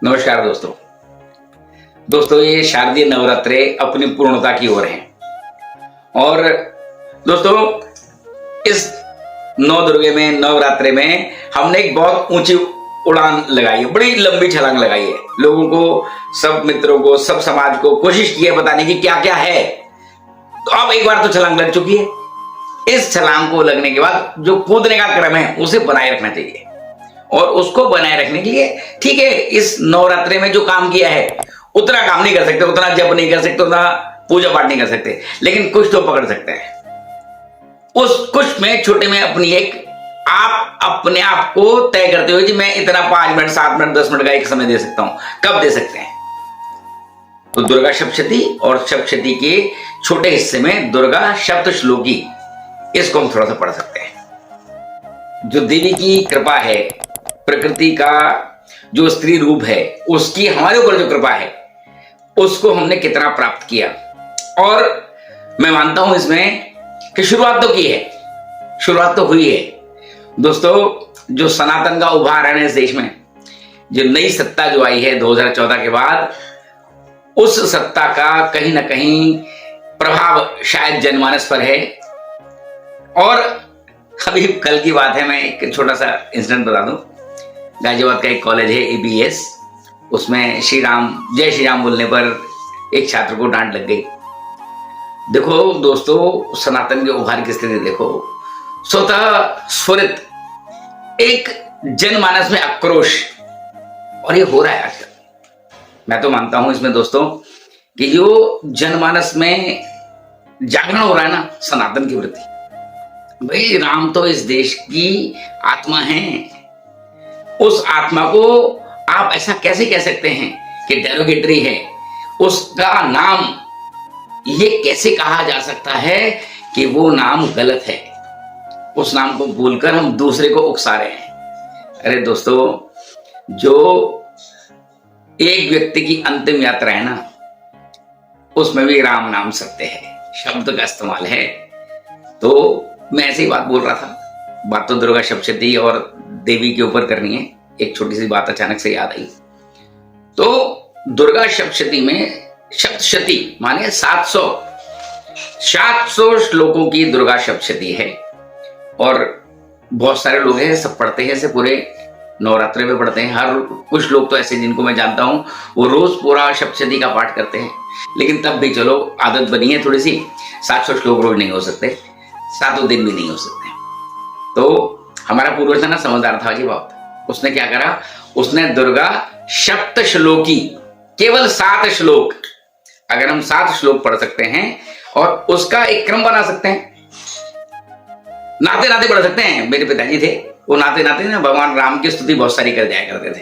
नमस्कार दोस्तों। ये शारदीय नवरात्रे अपनी पूर्णता की ओर हैं और दोस्तों इस नौ दुर्गे में नवरात्रे में हमने एक बहुत ऊंची उड़ान लगाई है, बड़ी लंबी छलांग लगाई है। लोगों को, सब मित्रों को, सब समाज को कोशिश की है बताने की क्या क्या है। तो अब एक बार तो छलांग लग चुकी है। इस छलांग को लगने के बाद जो कूदने का क्रम है उसे बनाए रखना चाहिए और उसको बनाए रखने के लिए ठीक है, इस नवरात्रे में जो काम किया है उतना काम नहीं कर सकते, उतना जप नहीं कर सकते, उतना पूजा पाठ नहीं कर सकते, लेकिन कुछ तो पकड़ सकते हैं। उस कुछ में छोटे में अपनी एक आप अपने आप को तय करते हो कि मैं इतना 5 मिनट 7 मिनट 10 मिनट का एक समय दे सकता हूं, कब दे सकते हैं। तो दुर्गा सप्तशती और सप्तशती के छोटे हिस्से में दुर्गा सप्तश्लोकी, इसको हम थोड़ा सा पढ़ सकते हैं। जो देवी की कृपा है, प्रकृति का जो स्त्री रूप है, उसकी हमारे ऊपर जो कृपा है उसको हमने कितना प्राप्त किया। और मैं मानता हूं इसमें कि शुरुआत तो की है, शुरुआत तो हुई है। दोस्तों जो सनातन का उभार है इस देश में, जो नई सत्ता जो आई है 2014 के बाद, उस सत्ता का कहीं ना कहीं प्रभाव शायद जनमानस पर है। और अभी कल की बात है, मैं एक छोटा सा इंसिडेंट बता दूं। गाजियाबाद का एक कॉलेज है ABS, उसमें जय श्री राम बोलने पर एक छात्र को डांट लग गई। देखो दोस्तों, सनातन के उभार की स्थिति देखो। स्वतः स्फुरित एक जनमानस में आक्रोश, और ये हो रहा है आजकल। मैं तो मानता हूं इसमें दोस्तों कि जो जनमानस में जागरण हो रहा है ना सनातन के प्रति, भाई राम तो इस देश की आत्मा है। उस आत्मा को आप ऐसा कैसे कह सकते हैं कि डेरोगेटरी है? उसका नाम ये कैसे कहा जा सकता है कि वो नाम गलत है? उस नाम को बोलकर हम दूसरे को उकसा रहे हैं। अरे दोस्तों, जो एक व्यक्ति की अंतिम यात्रा है ना, उसमें भी राम नाम सत्य है, शब्द का इस्तेमाल है। तो मैं ऐसे ही बात बोल रहा था। बात तो दुर्गा सप्तशती और देवी के ऊपर करनी है। एक छोटी सी बात अचानक से याद आई। तो दुर्गा सप्तशती में सप्तशती माने 700 श्लोकों की दुर्गा सप्तशती है। और बहुत सारे लोग हैं, सब पढ़ते हैं, इसे पूरे नवरात्रे में पढ़ते हैं। हर कुछ लोग तो ऐसे जिनको मैं जानता हूं वो रोज पूरा सप्तशती का पाठ करते हैं। लेकिन तब भी चलो आदत बनी है थोड़ी सी, 700 श्लोक रोज नहीं हो सकते, 7 दिन भी नहीं हो सकते। तो हमारा पूर्वज था ना, समझदार था जी बहुत। उसने क्या करा, उसने दुर्गा सप्तश्लोकी, केवल 7 श्लोक, अगर हम 7 श्लोक पढ़ सकते हैं और उसका एक क्रम बना सकते हैं, नाते नाते पढ़ सकते हैं। मेरे पिताजी थे, वो नाते नाते ना भगवान राम की स्तुति बहुत सारी कर जाया करते थे,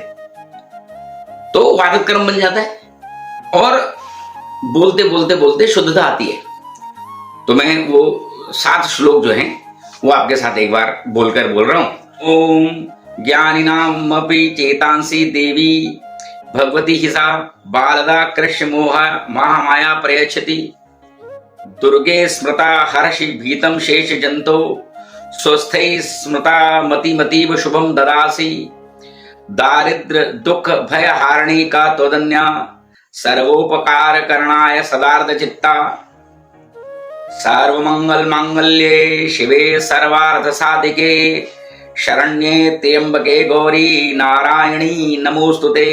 तो आदत क्रम बन जाता है और बोलते बोलते बोलते शुद्धता आती है। तो मैं वो 7 श्लोक जो हैं वो आपके साथ एक बार बोलकर बोल रहा हूं। ओम ज्ञानिनामपि चेतांसी देवी भगवती हिसा बालदा कृष्ण मोह महामाया प्रयच्छति दुर्गे स्मृता हर्षि भीतम शेष जंतो स्वस्थै स्मृता मतिमतीव शुभम ददासी दारिद्र दुख भय हारणी का त्वदन्या सर्वोपकार करणाय सदार्थ चित्ता सर्वमंगल मांगल्ये शिवे सर्वार्थ साधिके शरण्ये त्र्यंबके गौरी नारायणी नमोस्तुते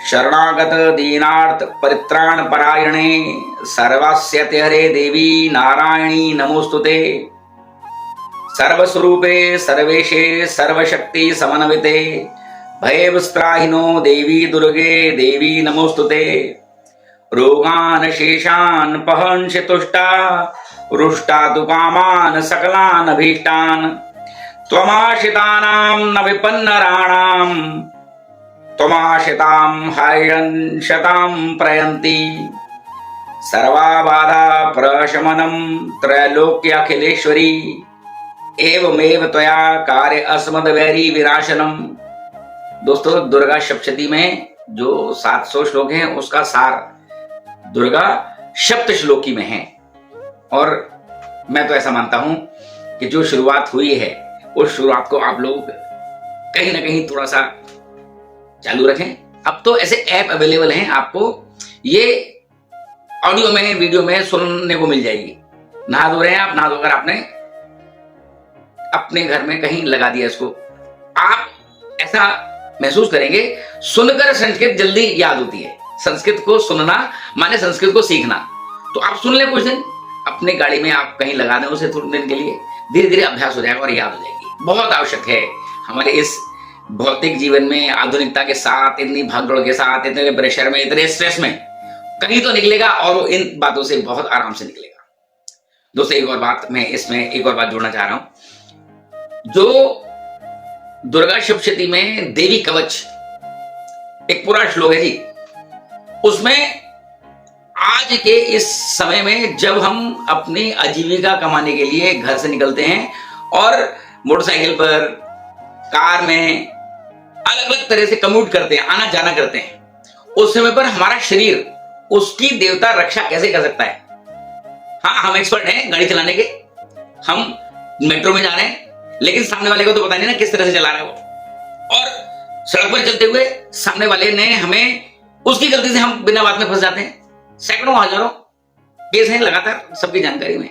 शरणागत दीनार्थ परित्राण परायणे सर्वस्यते हरे देवी नारायणी नमोस्तुते सर्वस्वरूपे सर्वेशे सर्वशक्ति समन्विते भयविस्त्राहिनो देवी दुर्गे देवी नमोस्तुते रोगान शेषान पहंसि तुष्टा रुष्टा तु कामान सकलान अभीष्टान त्वमाश्रितानां न विपन्नराणां त्वमाश्रितां हर्षतां प्रयन्ति सर्वाबाधा प्रशमनं त्रैलोक्याखिलेश्वरी एवमेव त्वया कार्य अस्मद वैरी विनाशनम। दोस्तों दुर्गा सप्तशती में जो 700 श्लोक हैं उसका सार दुर्गा सप्तश्लोकी में है। और मैं तो ऐसा मानता हूं कि जो शुरुआत हुई है उस शुरुआत को आप लोग कहीं ना कहीं थोड़ा सा चालू रखें। अब तो ऐसे ऐप अवेलेबल हैं, आपको ये ऑडियो में वीडियो में सुनने को मिल जाएगी। नहा धो रहे हैं आप, नहा धोकर आपने अपने घर में कहीं लगा दिया इसको, आप ऐसा महसूस करेंगे सुनकर संस्कृत जल्दी याद होती है। संस्कृत को सुनना माने संस्कृत को सीखना। तो आप सुन लें कुछ दिन, अपने गाड़ी में आप कहीं लगा दें उसे थोड़े दिन के लिए, धीरे धीरे अभ्यास हो जाएगा और याद हो जाएगी। बहुत आवश्यक है हमारे इस भौतिक जीवन में, आधुनिकता के साथ, इतनी भागदौड़ के साथ, इतने प्रेशर में, इतने स्ट्रेस में कहीं तो निकलेगा और वो इन बातों से बहुत आराम से निकलेगा। दोस्तों एक और बात, मैं इसमें एक और बात जोड़ना चाह रहा हूं। जो दुर्गा सप्तशती में देवी कवच एक पूरा श्लोक है जी, उसमें आज के इस समय में जब हम अपनी आजीविका कमाने के लिए घर से निकलते हैं और मोटरसाइकिल पर, कार में अलग अलग तरह से कम्यूट करते हैं, आना जाना करते हैं, उस समय पर हमारा शरीर उसकी देवता रक्षा कैसे कर सकता है? हाँ, हम एक्सपर्ट हैं गाड़ी चलाने के, हम मेट्रो में जा रहे हैं, लेकिन सामने वाले को तो पता नहीं ना किस तरह से चला रहा है वो, और सड़क पर चलते हुए सामने वाले ने हमें, उसकी गलती से हम बिना बात में फंस जाते हैं। सैकड़ों हजारों केस हैं लगातार सबकी जानकारी में।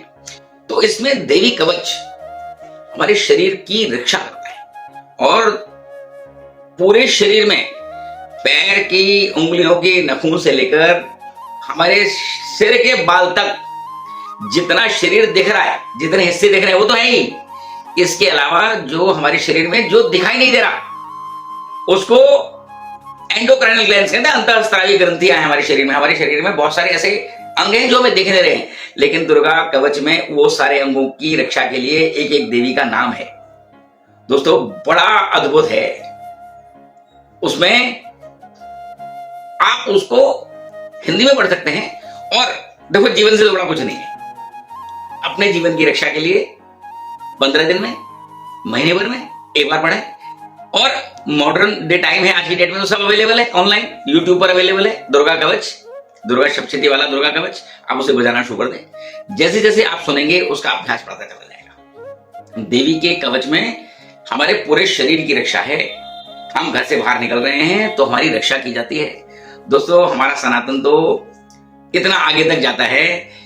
तो इसमें देवी कवच हमारे शरीर की रक्षा करता है और पूरे शरीर में, पैर की उंगलियों के नखून से लेकर हमारे सिर के बाल तक जितना शरीर दिख रहा है, जितने हिस्से दिख रहे हैं वो तो है ही, इसके अलावा जो हमारे शरीर में जो दिखाई नहीं दे रहा उसको एंडोक्राइनल ग्लैंड्स कहते हैं। अंतःस्रावी ग्रंथियां हैं हमारे शरीर में। हमारे शरीर में बहुत सारे ऐसे अंग हैं जो हमें दिख नहीं रहे हैं, लेकिन दुर्गा कवच में वो सारे अंगों की रक्षा के लिए एक एक देवी का नाम है। दोस्तों बड़ा अद्भुत है, उसमें आप उसको हिंदी में पढ़ सकते हैं। और देखो जीवन से जुड़ा कुछ नहीं है, अपने जीवन की रक्षा के लिए 15 दिन में, महीने भर में एक बार पढ़ें। और मॉडर्न डे टाइम है आज की डेट में, तो सब अवेलेबल है ऑनलाइन, यूट्यूब पर अवेलेबल है। दुर्गा कवच, दुर्गा सप्तशती वाला दुर्गा कवच, आप उसे बजाना शुरू कर दें। जैसे जैसे आप सुनेंगे उसका अभ्यास पड़ता चला जाएगा। देवी के कवच में हमारे पूरे शरीर की रक्षा है। हम घर से बाहर निकल रहे हैं तो हमारी रक्षा की जाती है। दोस्तों हमारा सनातन तो इतना आगे तक जाता है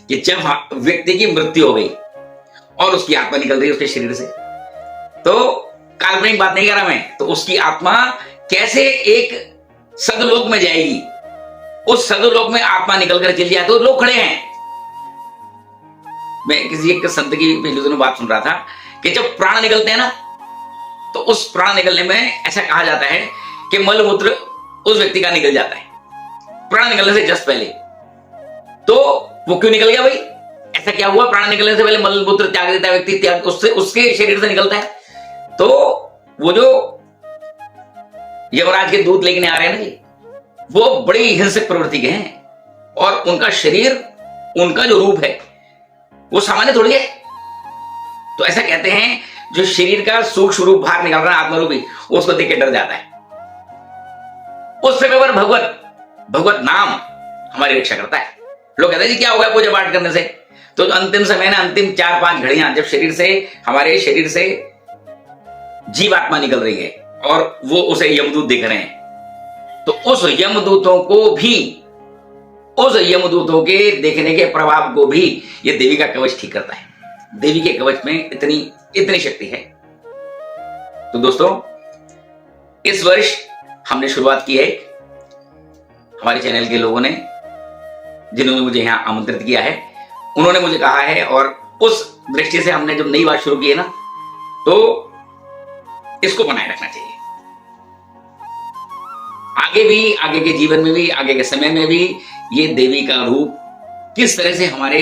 कि जब व्यक्ति की मृत्यु हो गई और उसकी आत्मा निकल रही है उसके शरीर से, तो काल्पनिक बात नहीं कर रहा मैं, तो उसकी आत्मा कैसे एक सदलोक में जाएगी, उस सदलोक में आत्मा निकलकर चली जाए तो लोग खड़े हैं। मैं किसी एक संत की पिछले दिनों बात सुन रहा था कि जब प्राण निकलते हैं ना, तो उस प्राण निकलने में ऐसा कहा जाता है कि मलमूत्र उस व्यक्ति का निकल जाता है प्राण निकलने से जस्ट पहले। तो वो क्यों निकल गया भाई, ऐसा क्या हुआ? प्राण निकलने से पहले मलमूत्र त्याग देता है व्यक्ति, त्याग उससे उसके शरीर से निकलता है। तो वो जो यमराज के दूत लेके आ रहे हैं ना जी, वो बड़ी हिंसक प्रवृत्ति के हैं और उनका शरीर, उनका जो रूप है वो सामान्य थोड़ी है। तो ऐसा कहते हैं जो शरीर का सूक्ष्म रूप बाहर निकल रहा है आत्मरूपी, उसको देख के डर जाता है। उस समय पर भगवत नाम हमारी रक्षा करता है। लोग कहते हैं जी क्या होगा पूजा पाठ करने से? तो अंतिम समय ना, अंतिम 4-5 घड़ियां जब शरीर से, हमारे शरीर से जीवात्मा निकल रही है और वो उसे यमदूत देख रहे हैं, तो उस यमदूतों को भी, उस यमदूतों के देखने के प्रभाव को भी ये देवी का कवच ठीक करता है। देवी के कवच में इतनी शक्ति है। तो दोस्तों इस वर्ष हमने शुरुआत की है, हमारे चैनल के लोगों ने, जिन्होंने मुझे यहां आमंत्रित किया है, उन्होंने मुझे कहा है, और उस दृष्टि से हमने जब नई बात शुरू की है ना, तो इसको बनाए रखना चाहिए। आगे भी, आगे के जीवन में भी, आगे के समय में भी ये देवी का रूप किस तरह से हमारे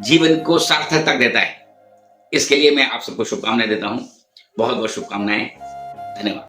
जीवन को सार्थकता देता है, इसके लिए मैं आप सबको शुभकामनाएं देता हूं। बहुत बहुत शुभकामनाएं। धन्यवाद।